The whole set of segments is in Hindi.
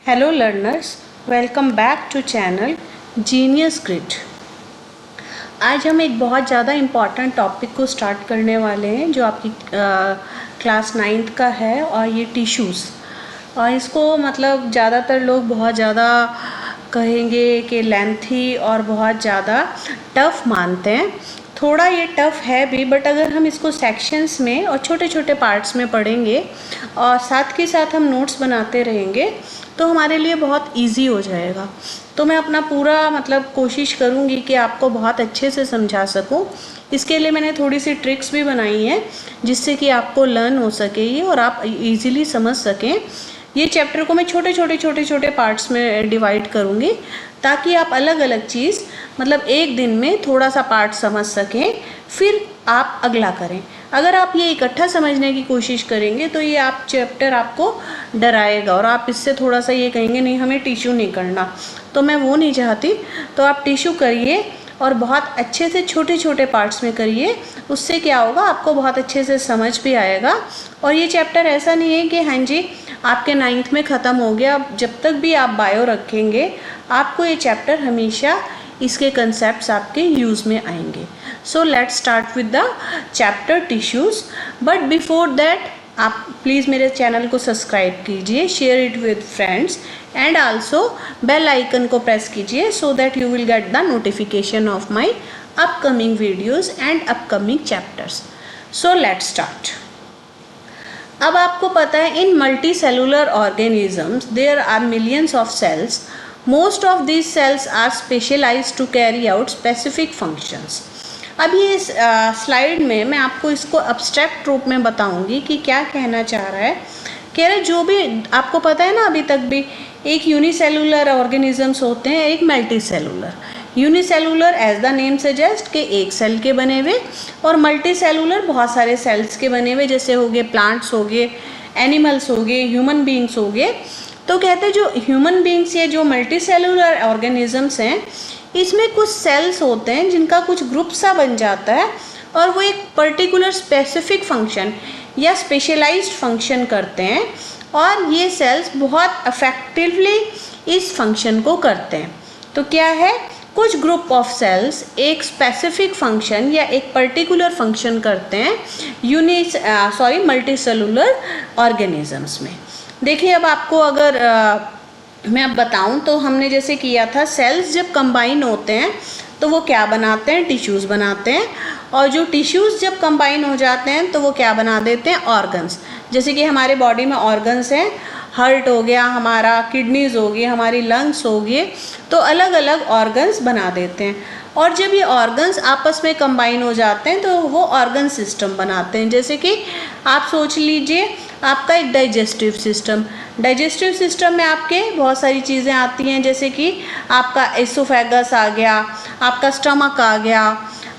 Hello learners, welcome back to channel Genius Grid. आज हम एक बहुत ज़्यादा इम्पॉर्टेंट टॉपिक को स्टार्ट करने वाले हैं जो आपकी क्लास 9th का है, और ये टिश्यूज़। और इसको मतलब ज़्यादातर लोग बहुत ज़्यादा कहेंगे कि लेंथी और बहुत ज़्यादा टफ़ मानते हैं। थोड़ा ये टफ़ है भी, बट अगर हम इसको सेक्शंस में और छोटे छोटे पार्ट्स में पढ़ेंगे और साथ के साथ हम नोट्स बनाते रहेंगे तो हमारे लिए बहुत इजी हो जाएगा। तो मैं अपना पूरा कोशिश करूँगी कि आपको बहुत अच्छे से समझा सकूँ। इसके लिए मैंने थोड़ी सी ट्रिक्स भी बनाई हैं जिससे कि आपको लर्न हो सके ये और आप इजीली समझ सकें। ये चैप्टर को मैं छोटे छोटे पार्ट्स में डिवाइड करूँगी ताकि आप अलग अलग चीज़ एक दिन में थोड़ा सा पार्ट समझ सकें, फिर आप अगला करें। अगर आप ये इकट्ठा समझने की कोशिश करेंगे तो ये आप चैप्टर आपको डराएगा और आप इससे थोड़ा सा ये कहेंगे नहीं हमें टिश्यू नहीं करना, तो मैं वो नहीं चाहती। तो आप टिश्यू करिए और बहुत अच्छे से छोटे छोटे पार्ट्स में करिए। उससे क्या होगा, आपको बहुत अच्छे से समझ भी आएगा। और ये चैप्टर ऐसा नहीं है कि हाँ जी आपके 9th में ख़त्म हो गया। जब तक भी आप बायो रखेंगे आपको ये चैप्टर हमेशा इसके कंसेप्ट्स आपके यूज़ में आएंगे। So let's start with the chapter tissues. But before that आप प्लीज़ मेरे चैनल को सब्सक्राइब कीजिए, share it with friends and also bell icon को प्रेस कीजिए so that you will get the notification of my upcoming videos and upcoming chapters. So let's start. अब आपको पता है in multicellular organisms there are millions of cells. Most of these cells are specialized to carry out specific functions. अब ये स्लाइड में मैं आपको इसको अब्स्ट्रैक्ट रूप में बताऊंगी कि क्या कहना चाह रहा है। कह रहे जो भी आपको पता है ना, अभी तक भी एक यूनिसेलुलर ऑर्गेनिजम्स होते हैं, एक multicellular. Unicellular as the name suggest के एक सेल के बने हुए, और मल्टी सेलुलर बहुत सारे सेल्स के बने हुए, जैसे हो गए प्लांट्स हो गए, एनिमल्स हो गए, ह्यूमन बींग्स हो गए। तो कहते हैं जो ह्यूमन बींग्स या जो मल्टी सेलुलर ऑर्गेनिजम्स हैं इसमें कुछ सेल्स होते हैं जिनका कुछ ग्रुप सा बन जाता है और वो एक पर्टिकुलर स्पेसिफिक फंक्शन या स्पेशलाइज्ड फंक्शन करते हैं, और ये सेल्स बहुत इफेक्टिवली इस फंक्शन को करते हैं। तो क्या है, कुछ ग्रुप ऑफ सेल्स एक स्पेसिफिक फंक्शन या एक पर्टिकुलर फंक्शन करते हैं मल्टी सेलुलर ऑर्गेनिजम्स में। देखिए अब आपको अगर मैं अब बताऊं तो हमने जैसे किया था, सेल्स जब कंबाइन होते हैं तो वो क्या बनाते हैं, टिश्यूज़ बनाते हैं। और जो टिश्यूज़ जब कंबाइन हो जाते हैं तो वो क्या बना देते हैं, ऑर्गन्स। जैसे कि हमारे बॉडी में ऑर्गन्स हैं, हार्ट हो गया हमारा, किडनीज हो गई हमारी, लंग्स हो गए, तो अलग अलग ऑर्गन्स बना देते हैं। और जब ये ऑर्गन्स आपस में कंबाइन हो जाते हैं तो वो ऑर्गन सिस्टम बनाते हैं। जैसे कि आप सोच लीजिए आपका एक डाइजेस्टिव सिस्टम में आपके बहुत सारी चीज़ें आती हैं, जैसे कि आपका एसोफेगस आ गया, आपका स्टमक आ गया,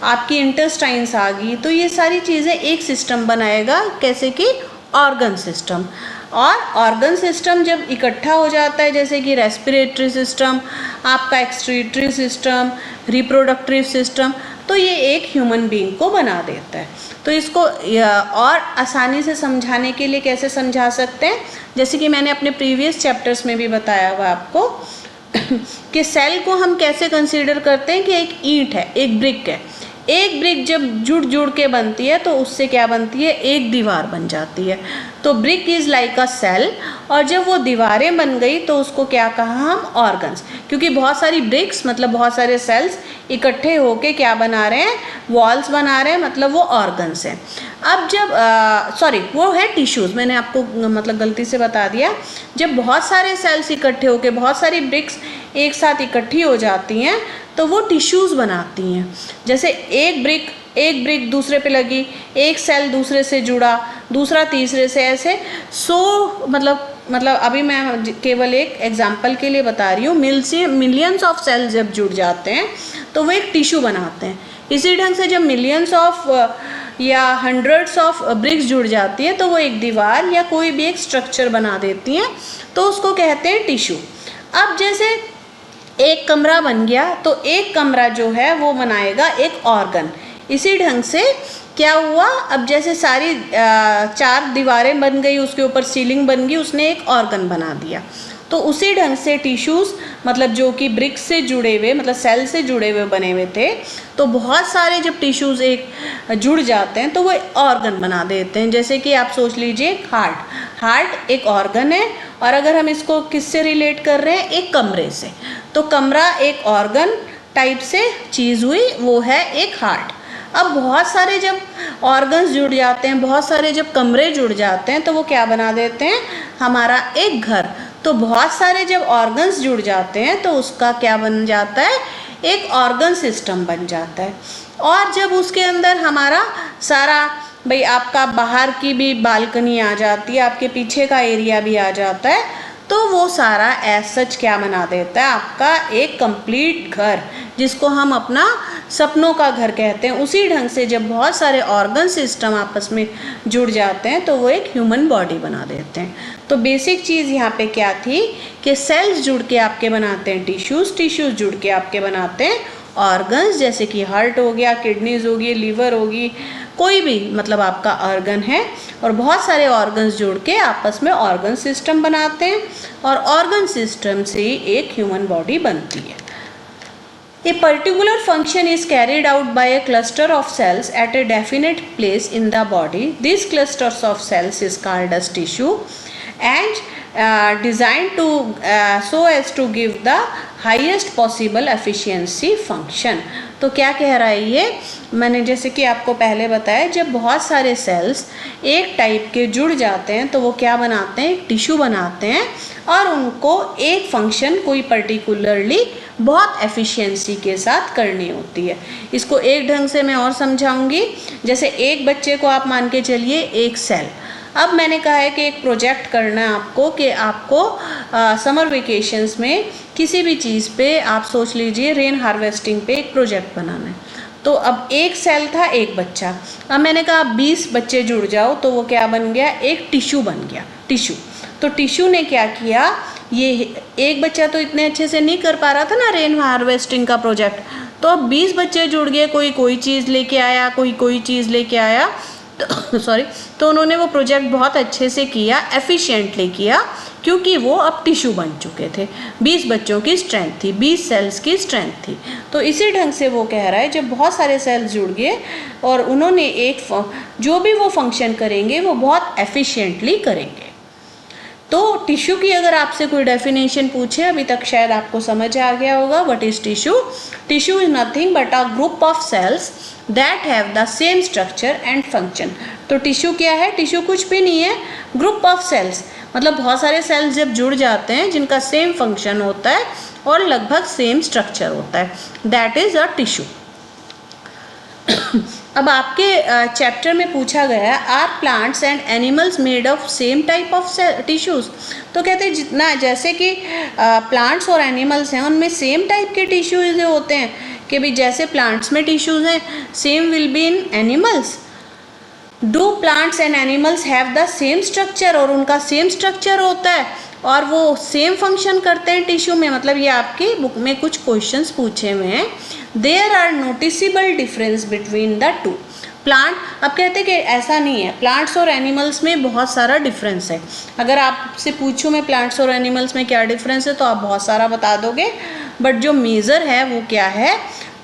आपकी इंटेस्टाइन्स आ गई। तो ये सारी चीज़ें एक सिस्टम बनाएगा, कैसे कि ऑर्गन सिस्टम। और ऑर्गन सिस्टम जब इकट्ठा हो जाता है, जैसे कि रेस्पिरेटरी सिस्टम, आपका एक्सक्रीटरी सिस्टम, रिप्रोडक्टिव सिस्टम, तो ये एक ह्यूमन बीइंग को बना देता है। तो इसको और आसानी से समझाने के लिए कैसे समझा सकते हैं, जैसे कि मैंने अपने प्रीवियस चैप्टर्स में भी बताया हुआ आपको कि सेल को हम कैसे कंसीडर करते हैं कि एक ईंट है, एक ब्रिक है। एक ब्रिक जब जुड़ के बनती है तो उससे क्या बनती है, एक दीवार बन जाती है। तो brick is like a cell, और जब वो दीवारें बन गई तो उसको क्या कहा हम, ऑर्गन्स। क्योंकि बहुत सारी ब्रिक्स बहुत सारे सेल्स इकट्ठे होके क्या बना रहे हैं, वॉल्स बना रहे हैं, वो ऑर्गन्स हैं। अब जब वो है टिश्यूज़, मैंने आपको गलती से बता दिया। जब बहुत सारे सेल्स इकट्ठे होके बहुत सारी ब्रिक्स एक साथ इकट्ठी हो जाती हैं तो वो टिश्यूज़ बनाती हैं। जैसे एक ब्रिक दूसरे पे लगी, एक सेल दूसरे से जुड़ा, दूसरा तीसरे से, ऐसे अभी मैं केवल एक एग्जांपल के लिए बता रही हूँ। मिलियंस ऑफ सेल्स जब जुड़ जाते हैं तो वो एक टिश्यू बनाते हैं। इसी ढंग से जब मिलियंस ऑफ या हंड्रेड्स ऑफ ब्रिक्स जुड़ जाती है तो वो एक दीवार या कोई भी एक स्ट्रक्चर बना देती हैं, तो उसको कहते हैं टिश्यू। अब जैसे एक कमरा बन गया तो एक कमरा जो है वो बनाएगा एक ऑर्गन। इसी ढंग से क्या हुआ, अब जैसे सारी 4 दीवारें बन गई, उसके ऊपर सीलिंग बन गई, उसने एक ऑर्गन बना दिया। तो उसी ढंग से टिश्यूज़ मतलब जो कि ब्रिक्स से जुड़े हुए मतलब सेल से जुड़े हुए बने हुए थे, तो बहुत सारे जब टिश्यूज़ एक जुड़ जाते हैं तो वो ऑर्गन बना देते हैं। जैसे कि आप सोच लीजिए हार्ट एक ऑर्गन है, और अगर हम इसको किससे रिलेट कर रहे हैं, एक कमरे से, तो कमरा एक ऑर्गन टाइप से चीज़ हुई, वो है एक हार्ट। अब बहुत सारे जब ऑर्गन्स जुड़ जाते हैं, बहुत सारे जब कमरे जुड़ जाते हैं, तो वो क्या बना देते हैं, हमारा एक घर। तो बहुत सारे जब ऑर्गन्स जुड़ जाते हैं तो उसका क्या बन जाता है, एक ऑर्गन सिस्टम बन जाता है। और जब उसके अंदर हमारा सारा भाई आपका बाहर की भी बालकनी आ जाती है, आपके पीछे का एरिया भी आ जाता है, तो वो सारा एज सच क्या बना देता है, आपका एक कंप्लीट घर, जिसको हम अपना सपनों का घर कहते हैं। उसी ढंग से जब बहुत सारे ऑर्गन सिस्टम आपस में जुड़ जाते हैं तो वो एक ह्यूमन बॉडी बना देते हैं। तो बेसिक चीज़ यहाँ पे क्या थी कि सेल्स जुड़ के आपके बनाते हैं टिश्यूज़ जुड़ के आपके बनाते हैं ऑर्गन्स, जैसे कि हार्ट हो गया, किडनीज होगी, लीवर होगी, कोई भी मतलब आपका ऑर्गन है, और बहुत सारे ऑर्गन्स जुड़ के आपस में ऑर्गन सिस्टम बनाते हैं, और ऑर्गन सिस्टम से ही एक ह्यूमन बॉडी बनती है। A particular function is carried out by a cluster of cells at a definite place in the body. These clusters of cells is called as tissue and designed to so as to give the highest possible efficiency function. तो क्या कह रहा है ये, मैंने जैसे कि आपको पहले बताया, जब बहुत सारे सेल्स एक टाइप के जुड़ जाते हैं तो वो क्या बनाते हैं, एक टिश्यू बनाते हैं, और उनको एक फंक्शन कोई पर्टिकुलरली बहुत एफिशिएंसी के साथ करनी होती है। इसको एक ढंग से मैं और समझाऊंगी। जैसे एक बच्चे को आप मान के चलिए एक सेल। अब मैंने कहा है कि एक प्रोजेक्ट करना है आपको, कि आपको समर वेकेशंस में किसी भी चीज़ पे आप सोच लीजिए रेन हार्वेस्टिंग पे एक प्रोजेक्ट बनाना है। तो अब एक सेल था एक बच्चा, अब मैंने कहा 20 बच्चे जुड़ जाओ, तो वो क्या बन गया, एक टिश्यू बन गया, टिश्यू। तो टिश्यू ने क्या किया, ये एक बच्चा तो इतने अच्छे से नहीं कर पा रहा था ना रेन हार्वेस्टिंग का प्रोजेक्ट, तो अब 20 बच्चे जुड़ गए, कोई चीज़ लेके आया, कोई चीज़ लेके आया, तो उन्होंने वो प्रोजेक्ट बहुत अच्छे से किया, एफिशिएंटली किया, क्योंकि वो अब टिश्यू बन चुके थे। 20 बच्चों की स्ट्रेंथ थी, 20 सेल्स की स्ट्रेंथ थी। तो इसी ढंग से वो कह रहा है, जब बहुत सारे सेल्स जुड़ गए और उन्होंने एक जो भी वो फंक्शन करेंगे वो बहुत एफिशिएंटली करेंगे। तो टिश्यू की अगर आपसे कोई डेफिनेशन पूछे, अभी तक शायद आपको समझ आ गया होगा, what is tissue. Tissue is nothing but a group of cells that have the same structure and function. तो टिश्यू क्या है, टिश्यू कुछ भी नहीं है, ग्रुप ऑफ सेल्स, मतलब बहुत सारे सेल्स जब जुड़ जाते हैं जिनका सेम फंक्शन होता है और लगभग सेम स्ट्रक्चर होता है, दैट इज अ टिश्यू। अब आपके चैप्टर में पूछा गया है, are plants and animals made of same type of tissues. तो कहते हैं जितना जैसे कि प्लांट्स और एनिमल्स हैं उनमें सेम टाइप के टिश्यूज़ होते हैं, कि भाई जैसे प्लांट्स में टिश्यूज़ हैं same will be in animals. Do plants and animals have the same structure, और उनका सेम स्ट्रक्चर होता है और वो सेम फंक्शन करते हैं टिश्यू में। मतलब ये आपकी बुक में कुछ क्वेश्चंस पूछे हुए हैं। There are noticeable difference between the two plant. अब कहते हैं कि ऐसा नहीं है, प्लांट्स और एनिमल्स में बहुत सारा डिफरेंस है। अगर आपसे पूछूं मैं प्लांट्स और एनिमल्स में क्या डिफरेंस है तो आप बहुत सारा बता दोगे, बट जो मेजर है वो क्या है,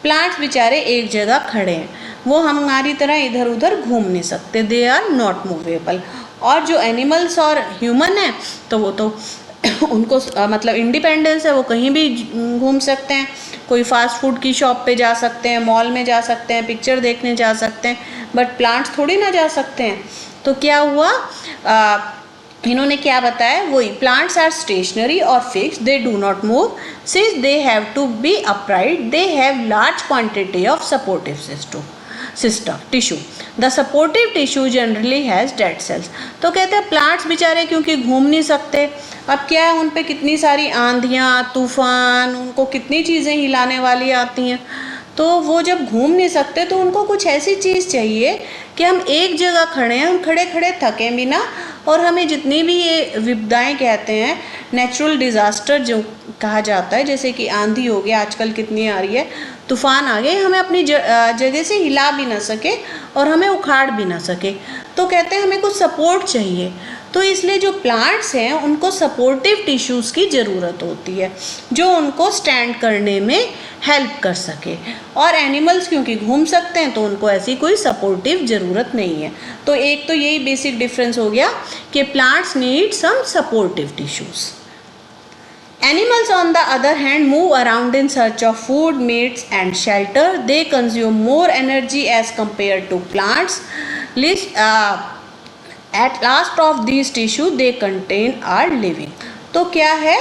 प्लांट्स बेचारे एक जगह खड़े हैं, वो हमारी तरह इधर उधर घूम नहीं सकते, दे आर नॉट मूवेबल। और जो एनिमल्स और ह्यूमन है तो वो तो उनको मतलब इंडिपेंडेंस है, वो कहीं भी घूम सकते हैं, कोई फास्ट फूड की शॉप पे जा सकते हैं, मॉल में जा सकते हैं, पिक्चर देखने जा सकते हैं, बट प्लांट्स थोड़ी ना जा सकते हैं। तो क्या हुआ, इन्होंने क्या बताया, वही प्लांट्स आर स्टेशनरी और fix, they do not move since they have to be upright, they have large quantity of supportive system tissue, the supportive tissue generally has dead cells. तो कहते हैं प्लांट्स बेचारे क्योंकि घूम नहीं सकते, अब क्या है उन पे कितनी सारी आंधियाँ तूफान, उनको कितनी चीज़ें हिलाने वाली आती हैं, तो वो जब घूम नहीं सकते तो उनको कुछ ऐसी चीज़ चाहिए कि हम एक जगह खड़े हैं, हम खड़े खड़े थकें भी ना, और हमें जितनी भी ये विपदाएं कहते हैं, नेचुरल डिज़ास्टर जो कहा जाता है, जैसे कि आंधी हो गया आजकल कितनी आ रही है, तूफान आ गए, हमें अपनी जगह से हिला भी ना सके और हमें उखाड़ भी ना सके, तो कहते हैं हमें कुछ सपोर्ट चाहिए। तो इसलिए जो प्लांट्स हैं उनको सपोर्टिव टिश्यूज़ की ज़रूरत होती है जो उनको स्टैंड करने में हेल्प कर सके। और एनिमल्स क्योंकि घूम सकते हैं तो उनको ऐसी कोई सपोर्टिव ज़रूरत नहीं है। तो एक तो यही बेसिक डिफरेंस हो गया कि plants need some supportive tissues. Animals on the other hand move around in search of food, mates and shelter. They consume more energy as compared to plants. At last of these tissue they contain are living. तो क्या है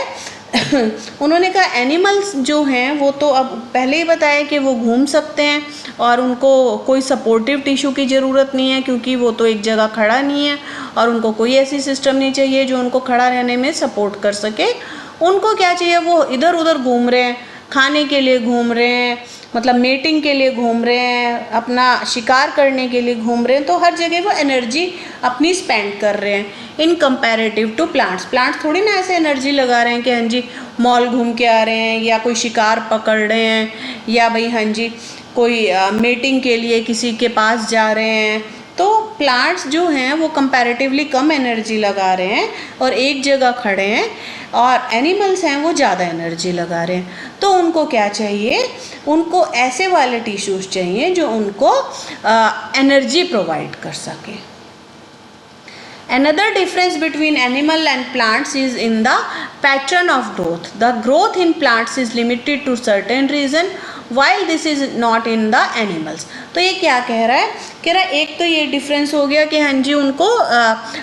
उन्होंने कहा एनिमल्स जो हैं वो तो अब पहले ही बताया कि वो घूम सकते हैं और उनको कोई सपोर्टिव टिश्यू की ज़रूरत नहीं है क्योंकि वो तो एक जगह खड़ा नहीं है और उनको कोई ऐसी सिस्टम नहीं चाहिए जो उनको खड़ा रहने में सपोर्ट कर सके। उनको क्या चाहिए, वो इधर उधर घूम रहे हैं, खाने के लिए घूम रहे हैं, मतलब मेटिंग के लिए घूम रहे हैं, अपना शिकार करने के लिए घूम रहे हैं, तो हर जगह वो एनर्जी अपनी स्पेंड कर रहे हैं इन कंपैरेटिव टू प्लांट्स। प्लांट्स थोड़ी ना ऐसे एनर्जी लगा रहे हैं कि हाँ जी मॉल घूम के आ रहे हैं या कोई शिकार पकड़ रहे हैं या भाई हाँ जी कोई मेटिंग के लिए किसी के पास जा रहे हैं। तो प्लांट्स जो हैं वो कंपैरेटिवली कम एनर्जी लगा रहे हैं और एक जगह खड़े हैं, और एनिमल्स हैं वो ज़्यादा एनर्जी लगा रहे हैं। तो उनको क्या चाहिए, उनको ऐसे वाले टिश्यूज़ चाहिए जो उनको एनर्जी प्रोवाइड कर सके। Another difference between animal and plants is in the pattern of growth. The growth in plants is limited to certain region while this is not in the animals. तो ये क्या कह रहा है, कह रहा है एक तो ये डिफरेंस हो गया कि हाँ जी उनको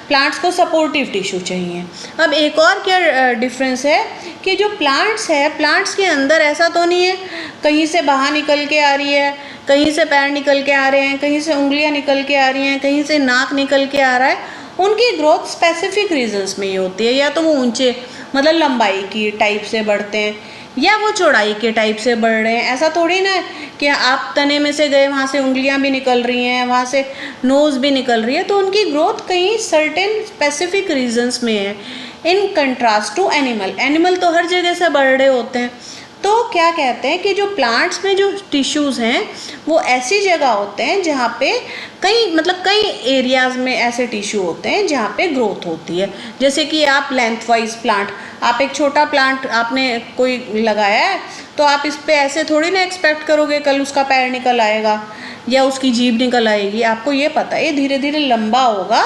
प्लांट्स को सपोर्टिव टिश्यू चाहिए। अब एक और क्या डिफरेंस है कि जो प्लांट्स है, प्लांट्स के अंदर ऐसा तो नहीं है कहीं से बाहर निकल के आ रही है, कहीं से पैर निकल के आ रहे हैं, कहीं से उंगलियां निकल के आ रही हैं, कहीं से नाक निकल के आ रहा है। उनकी ग्रोथ स्पेसिफिक रीजन्स में ही होती है, या तो वो ऊंचे मतलब लंबाई की टाइप से बढ़ते हैं या वो चौड़ाई के टाइप से बढ़ रहे हैं। ऐसा थोड़ी ना है कि आप तने में से गए वहाँ से उंगलियाँ भी निकल रही हैं, वहाँ से नोज़ भी निकल रही है, तो उनकी ग्रोथ कहीं सर्टेन स्पेसिफिक रीजन्स में है in contrast to animal. Animal तो हर जगह से बढ़ रहे होते हैं। तो क्या कहते हैं कि जो प्लांट्स में जो टिश्यूज़ हैं वो ऐसी जगह होते हैं जहाँ पे कई एरियाज़ में ऐसे टिश्यू होते हैं जहाँ पे ग्रोथ होती है। जैसे कि आप लेंथ वाइज प्लांट, आप एक छोटा प्लांट आपने कोई लगाया है तो आप इस पे ऐसे थोड़ी ना एक्सपेक्ट करोगे कल उसका पैर निकल आएगा या उसकी जीभ निकल आएगी। आपको ये पता है ये धीरे धीरे लंबा होगा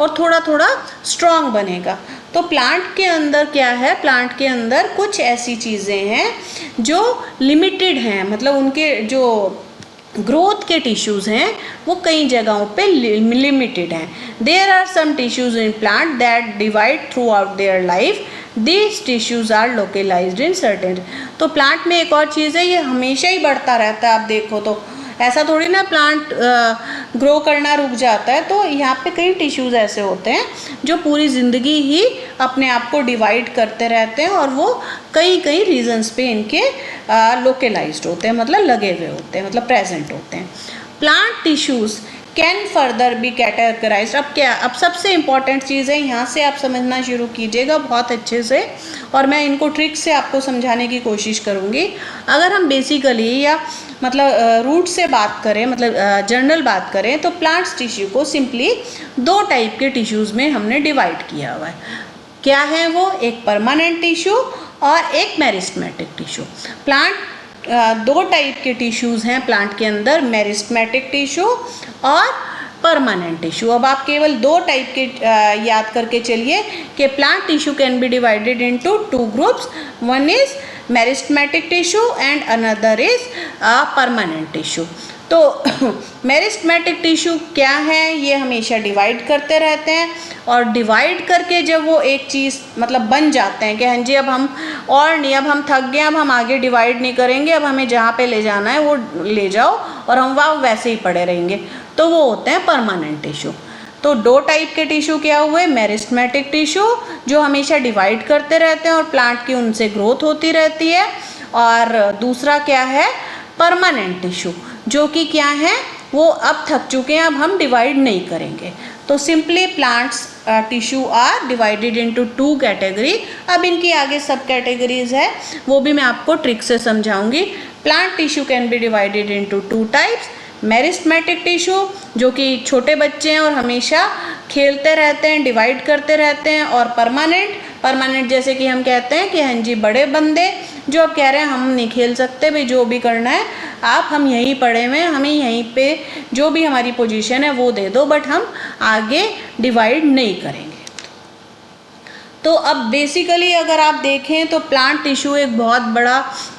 और थोड़ा थोड़ा स्ट्रॉन्ग बनेगा। तो प्लांट के अंदर क्या है, प्लांट के अंदर कुछ ऐसी चीज़ें हैं जो लिमिटेड हैं, मतलब उनके जो ग्रोथ के टिश्यूज़ हैं वो कई जगहों पे लिमिटेड हैं। There are some tissues in plant that divide throughout their life, these tissues are localized in certain. तो प्लांट में एक और चीज़ है, ये हमेशा ही बढ़ता रहता है। आप देखो तो ऐसा थोड़ी ना प्लांट ग्रो करना रुक जाता है। तो यहाँ पे कई टिश्यूज़ ऐसे होते हैं जो पूरी ज़िंदगी ही अपने आप को डिवाइड करते रहते हैं और वो कई रीजन्स पे इनके लोकेलाइज्ड होते हैं, मतलब लगे हुए होते हैं, मतलब प्रेजेंट होते हैं। Plant tissues can further be categorised. अब क्या, अब सबसे इम्पॉर्टेंट चीज़ है, यहाँ से आप समझना शुरू कीजिएगा बहुत अच्छे से, और मैं इनको ट्रिक से आपको समझाने की कोशिश करूँगी। अगर हम बेसिकली या मतलब रूट से बात करें, मतलब जनरल बात करें, तो प्लांट्स टिश्यू को सिंपली दो टाइप के टिश्यूज़ में हमने डिवाइड किया हुआ है। क्या है वो, एक परमानेंट टिश्यू और एक मेरिस्टेमेटिक टिश्यू। प्लांट दो टाइप के टिश्यूज़ हैं प्लांट के अंदर, मेरिस्टेमेटिक टिश्यू और परमानेंट टिश्यू। अब आप केवल दो टाइप के याद करके चलिए कि plant tissue can be divided into two groups, one is meristematic tissue and another is permanent tissue. तो मेरिस्टेमेटिक टिश्यू क्या है, ये हमेशा डिवाइड करते रहते हैं, और डिवाइड करके जब वो एक चीज़ मतलब बन जाते हैं कि हाँ जी अब हम और नहीं, अब हम थक गए, अब हम आगे डिवाइड नहीं करेंगे, अब हमें जहाँ पे ले जाना है वो ले जाओ और हम वहाँ वैसे ही पड़े रहेंगे, तो वो होते हैं परमानेंट टिश्यू। तो दो टाइप के टिश्यू क्या हुए, मेरिस्टेमेटिक टिश्यू जो हमेशा डिवाइड करते रहते हैं और प्लांट की उनसे ग्रोथ होती रहती है, और दूसरा क्या है, परमानेंट टिश्यू जो कि क्या है, वो अब थक चुके हैं, अब हम डिवाइड नहीं करेंगे। तो simply plants tissue are divided into two category. अब इनकी आगे सब कैटेगरीज है, वो भी मैं आपको ट्रिक से समझाऊंगी। Plant tissue can be divided into two types, meristematic tissue जो कि छोटे बच्चे हैं और हमेशा खेलते रहते हैं, डिवाइड करते रहते हैं। और परमानेंट जैसे कि हम कहते हैं कि हाँ जी बड़े बंदे जो अब कह रहे हैं हम नहीं खेल सकते भाई, जो भी करना है आप, हम यहीं पड़े हुए हैं, हमें यहीं पे जो भी हमारी पोजीशन है वो दे दो, बट हम आगे डिवाइड नहीं करेंगे। तो अब बेसिकली अगर आप देखें तो प्लांट टिश्यू एक बहुत बड़ा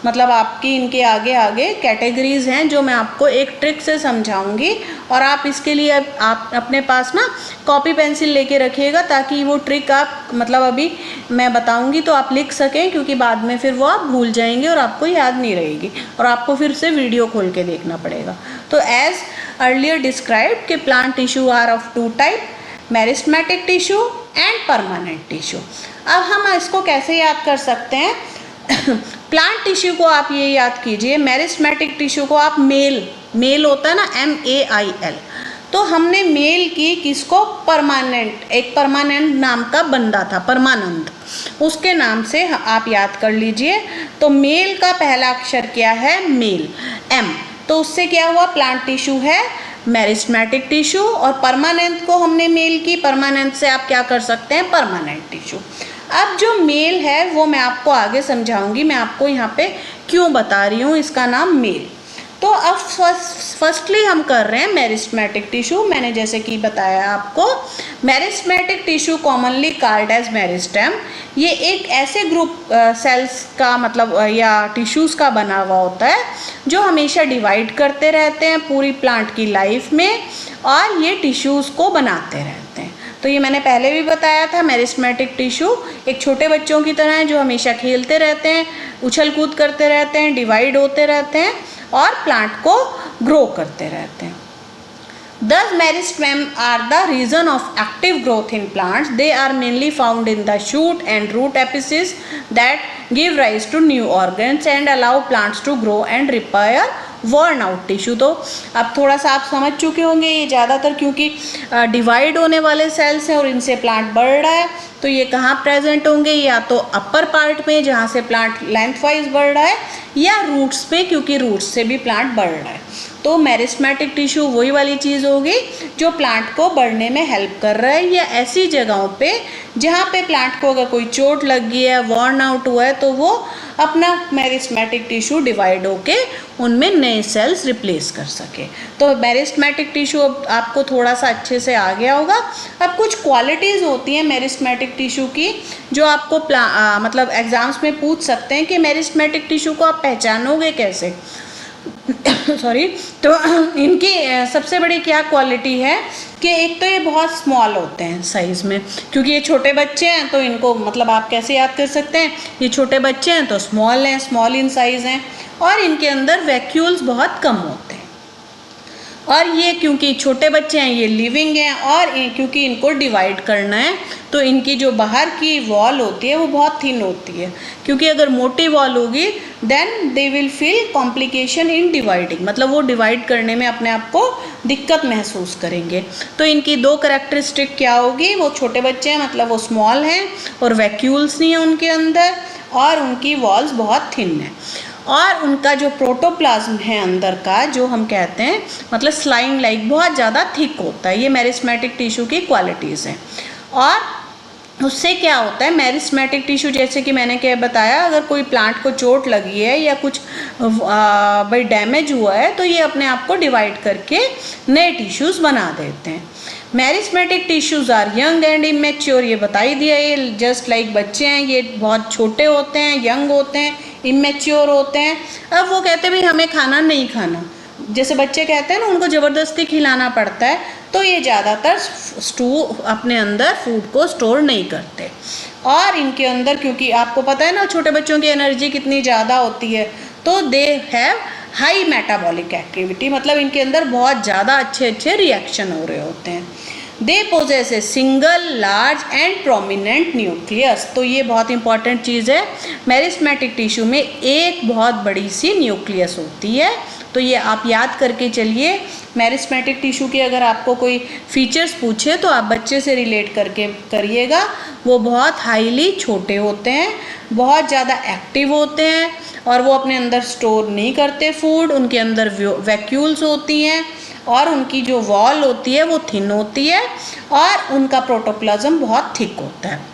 मतलब आपकी इनके आगे आगे कैटेगरीज हैं जो मैं आपको एक ट्रिक से समझाऊंगी। और आप इसके लिए आप अपने पास ना कॉपी पेंसिल लेके रखिएगा ताकि वो ट्रिक आप मतलब अभी मैं बताऊंगी तो आप लिख सकें, क्योंकि बाद में फिर वो आप भूल जाएंगे और आपको याद नहीं रहेगी और आपको फिर से वीडियो खोल के देखना पड़ेगा। तो एज अर्लियर डिस्क्राइब्ड कि plant tissue are of two type, meristematic tissue and permanent tissue. अब हम इसको कैसे याद कर सकते हैं? प्लांट टिश्यू को आप ये याद कीजिए, मेरिस्टेमेटिक टिश्यू को आप मेल होता है ना MAIL, तो हमने मेल की किसको? परमानेंट, एक परमानेंट नाम का बंदा था परमानंद, उसके नाम से आप याद कर लीजिए। तो मेल का पहला अक्षर क्या है? मेल, M, तो उससे क्या हुआ? प्लांट टिश्यू है मेरिस्टेमेटिक टिश्यू। और परमानेंट को हमने मेल की, परमानेंट से आप क्या कर सकते हैं? Permanent tissue. अब जो मेल है वो मैं आपको आगे समझाऊंगी, मैं आपको यहाँ पे क्यों बता रही हूँ इसका नाम मेल। तो अब फर्स्टली हम कर रहे हैं मेरिस्टेमेटिक टिश्यू। मैंने जैसे कि बताया आपको, meristematic tissue commonly called as meristem, ये एक ऐसे ग्रुप सेल्स का मतलब या टिश्यूज़ का बना हुआ होता है जो हमेशा डिवाइड करते रहते हैं पूरी प्लांट की लाइफ में और ये टिश्यूज़ को बनाते रहते हैं। तो ये मैंने पहले भी बताया था, मेरिस्टेमेटिक टिश्यू एक छोटे बच्चों की तरह है जो हमेशा खेलते रहते हैं, उछल कूद करते रहते हैं, डिवाइड होते रहते हैं और प्लांट को ग्रो करते रहते हैं। Thus meristem are the reason of active growth in plants. They are mainly found in the shoot and root apices that give rise to new organs and allow plants to grow and repair worn out tissue। तो अब थोड़ा सा आप समझ चुके होंगे, ये ज़्यादातर क्योंकि डिवाइड होने वाले सेल्स हैं और इनसे प्लांट बढ़ रहा है, तो ये कहाँ प्रेजेंट होंगे? या तो अपर पार्ट में जहाँ से प्लांट लेंथ वाइज बढ़ रहा है, या रूट्स पे क्योंकि रूट्स से भी प्लांट बढ़ रहा है। तो मेरिस्टेमेटिक टिश्यू वही वाली चीज़ होगी जो प्लांट को बढ़ने में हेल्प कर रहा है, या ऐसी जगहों पे जहाँ पे प्लांट को अगर कोई चोट लग गई है, वॉर्न आउट हुआ है, तो वो अपना मेरिस्टेमेटिक टिश्यू डिवाइड होके उनमें नए सेल्स रिप्लेस कर सके। तो मेरिस्टेमेटिक टिश्यू अब आपको थोड़ा सा अच्छे से आ गया होगा। अब कुछ क्वालिटीज़ होती हैं मेरिस्टेमेटिक टिश्यू की जो आपको मतलब एग्जाम्स में पूछ सकते हैं कि मेरिस्टेमेटिक टिश्यू को आप पहचानोगे कैसे? सॉरी। तो इनकी सबसे बड़ी क्या क्वालिटी है कि एक तो ये बहुत स्मॉल होते हैं साइज़ में, क्योंकि ये छोटे बच्चे हैं तो इनको मतलब आप कैसे याद कर सकते हैं? ये छोटे बच्चे हैं तो स्मॉल हैं, स्मॉल इन साइज़ हैं, और इनके अंदर वैक्यूल्स बहुत कम होते हैं। और ये क्योंकि छोटे बच्चे हैं ये लिविंग हैं, और क्योंकि इनको डिवाइड करना है तो इनकी जो बाहर की वॉल होती है वो बहुत थिन होती है, क्योंकि अगर मोटी वॉल होगी then they will feel complication in dividing, मतलब वो डिवाइड करने में अपने आप को दिक्कत महसूस करेंगे। तो इनकी दो कैरेक्टरिस्टिक क्या होगी? वो छोटे बच्चे हैं मतलब वो स्मॉल हैं और वैक्यूल्स नहीं है उनके अंदर, और उनकी वॉल्स बहुत थिन है, और उनका जो प्रोटोप्लाज्म है अंदर का जो हम कहते हैं मतलब स्लाइम लाइक बहुत ज़्यादा थिक होता है। ये मेरिस्टेमेटिक टिश्यू की क्वालिटीज़ हैं। और उससे क्या होता है? मेरिस्टेमेटिक टिश्यू जैसे कि मैंने क्या बताया, अगर कोई प्लांट को चोट लगी है या कुछ भाई डैमेज हुआ है तो ये अपने आप को डिवाइड करके नए टिश्यूज़ बना देते हैं। Meristematic tissues are young and immature, ये बता ही दिया, ये जस्ट लाइक बच्चे हैं, ये बहुत छोटे होते हैं, यंग होते हैं, इमेच्योर होते हैं। अब वो कहते हैं भाई हमें खाना नहीं खाना, जैसे बच्चे कहते हैं ना उनको ज़बरदस्ती खिलाना पड़ता है, तो ये ज़्यादातर अपने अंदर फूड को स्टोर नहीं करते। और इनके अंदर क्योंकि आपको पता है ना छोटे बच्चों की एनर्जी कितनी ज़्यादा होती है, तो they have high metabolic activity, मतलब इनके अंदर बहुत ज़्यादा अच्छे रिएक्शन हो रहे होते हैं। They possess a single large and prominent nucleus, तो ये बहुत इंपॉर्टेंट चीज़ है, मेरिस्टेमेटिक टिश्यू में एक बहुत बड़ी सी न्यूक्लियस होती है तो ये आप याद करके चलिए। मेरिस्टेमेटिक टिश्यू के अगर आपको कोई फीचर्स पूछे तो आप बच्चे से रिलेट करके करिएगा। वो बहुत हाईली छोटे होते हैं, बहुत ज़्यादा एक्टिव होते हैं और वो अपने अंदर स्टोर नहीं करते फूड, उनके अंदर वैक्यूल्स होती हैं और उनकी जो वॉल होती है वो थिन होती है और उनका प्रोटोप्लाज्म बहुत थिक होता है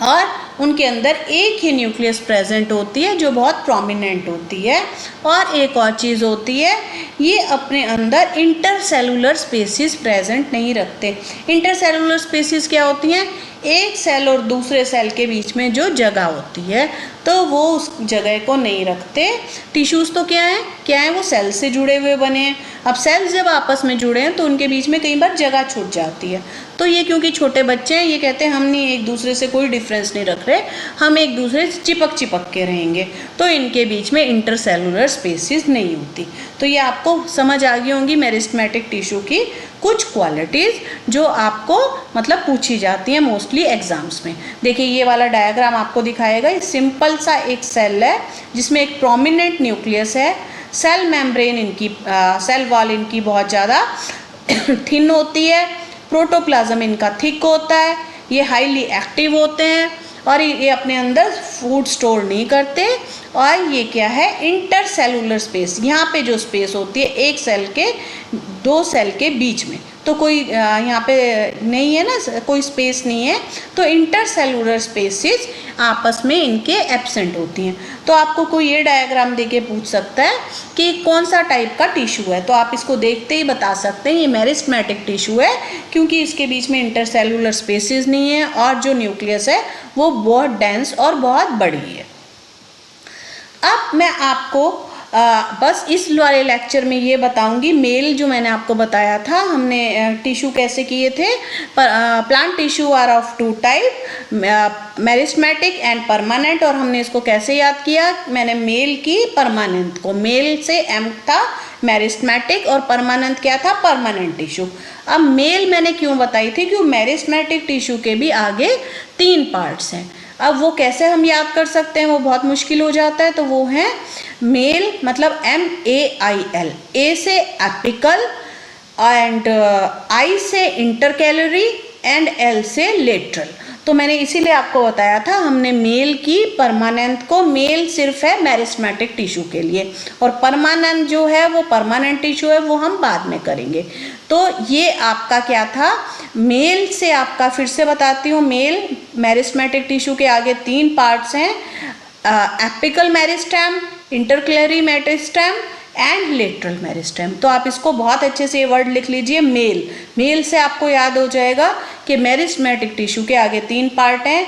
और उनके अंदर एक ही न्यूक्लियस प्रेजेंट होती है जो बहुत प्रोमिनेंट होती है। और एक और चीज़ होती है, ये अपने अंदर इंटरसेलुलर स्पेसिस प्रेजेंट नहीं रखते। इंटरसेलुलर स्पेसिस क्या होती हैं? एक सेल और दूसरे सेल के बीच में जो जगह होती है तो वो उस जगह को नहीं रखते। टिश्यूज़ तो क्या है वो सेल से जुड़े हुए बने हैं। अब सेल्स जब आपस में जुड़े हैं तो उनके बीच में कई बार जगह छूट जाती है। तो ये क्योंकि छोटे बच्चे हैं, ये कहते हैं हम नहीं एक दूसरे से कोई डिफरेंस नहीं रख रहे, हम एक दूसरे से चिपक के रहेंगे, तो इनके बीच में इंटरसेलुलर स्पेसिस नहीं होती। तो ये आपको समझ आ गई होंगी मेरिस्टेमेटिक टिश्यू की कुछ क्वालिटीज़ जो आपको मतलब पूछी जाती हैं मोस्टली एग्जाम्स में। देखिए ये वाला डायग्राम आपको दिखाएगा, ये सिंपल सा एक सेल है जिसमें एक प्रोमिनेंट न्यूक्लियस है। सेल मेम्ब्रेन इनकी सेल वॉल इनकी बहुत ज़्यादा थिन होती है, प्रोटोप्लाज्म इनका थिक होता है, ये हाईली एक्टिव होते हैं और ये अपने अंदर फूड स्टोर नहीं करते। और ये क्या है? इंटरसेलुलर स्पेस, यहाँ पे जो स्पेस होती है एक सेल के दो सेल के बीच में, तो कोई यहाँ पे नहीं है ना, कोई स्पेस नहीं है, तो इंटरसेलुलर स्पेसिस आपस में इनके एब्सेंट होती हैं। तो आपको कोई ये डायग्राम देके पूछ सकता है कि कौन सा टाइप का टिश्यू है, तो आप इसको देखते ही बता सकते हैं ये मेरिस्टेमेटिक टिश्यू है, क्योंकि इसके बीच में इंटरसेलुलर स्पेसिस नहीं है और जो न्यूक्लियस है वो बहुत डेंस और बहुत बड़ी है। अब मैं आपको बस इस वाले लेक्चर में ये बताऊंगी, मेल जो मैंने आपको बताया था, हमने टिश्यू कैसे किए थे। Plant tissue are of two type, meristematic and permanent, और हमने इसको कैसे याद किया? मैंने मेल की परमानेंट को, मेल से एम था मेरिस्टेमेटिक और परमानेंट क्या था? Permanent tissue. अब मेल मैंने क्यों बताई थी? क्योंकि मेरिस्टेमेटिक टिश्यू के भी आगे 3 पार्ट्स हैं। अब वो कैसे हम याद कर सकते हैं? वो बहुत मुश्किल हो जाता है। तो वो है मेल मतलब MAIL, ए से एपिकल एंड आई से इंटरकैलरी एंड L से लेटरल। तो मैंने इसीलिए आपको बताया था, हमने मेल की परमानेंट को, मेल सिर्फ है मेरिस्टेमेटिक टिश्यू के लिए और परमानेंट जो है वो परमानेंट टिश्यू है, वो हम बाद में करेंगे। तो ये आपका क्या था? मेल से आपका फिर से बताती हूँ, मेल मेरिस्टेमेटिक टिश्यू के आगे 3 पार्ट्स हैं, apical meristem, intercalary meristem and lateral meristem. तो आप इसको बहुत अच्छे से ये वर्ड लिख लीजिए, मेल। मेल से आपको याद हो जाएगा कि मेरिस्टेमेटिक टिश्यू के आगे 3 पार्ट हैं,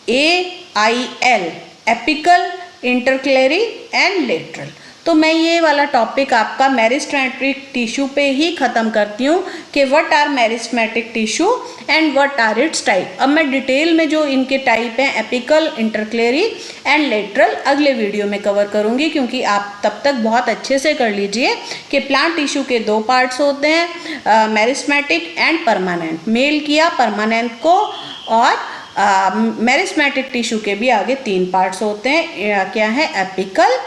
AIL, apical, intercalary and lateral. तो मैं ये वाला टॉपिक आपका मेरिस्टेमेटिक टिश्यू पे ही ख़त्म करती हूँ कि what are meristematic tissue and what are its type. अब मैं डिटेल में जो इनके टाइप हैं, एपिकल, इंटरकैलरी एंड लेटरल, अगले वीडियो में कवर करूँगी, क्योंकि आप तब तक बहुत अच्छे से कर लीजिए कि प्लांट टिश्यू के 2 पार्ट्स होते हैं, मेरिस्टेमेटिक एंड परमानेंट। मेल किया परमानेंट को, और मेरिस्टेमेटिक टिश्यू के भी आगे 3 पार्ट्स होते हैं, क्या है? Apical,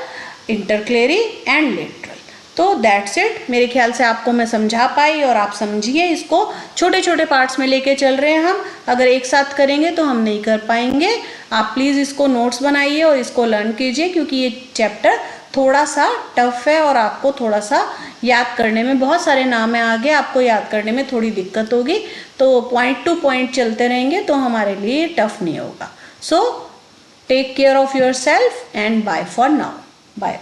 intercalary and lateral. तो दैट्स इट। मेरे ख्याल से आपको मैं समझा पाई और आप समझिए, इसको छोटे छोटे पार्ट्स में लेके चल रहे हैं हम, अगर एक साथ करेंगे तो हम नहीं कर पाएंगे। आप प्लीज़ इसको नोट्स बनाइए और इसको लर्न कीजिए, क्योंकि ये चैप्टर थोड़ा सा टफ है और आपको थोड़ा सा याद करने में, बहुत सारे नाम है आगे, आपको याद करने में थोड़ी दिक्कत होगी। तो पॉइंट टू पॉइंट चलते रहेंगे तो हमारे लिए टफ नहीं होगा। So take care of yourself and bye for now. Bye.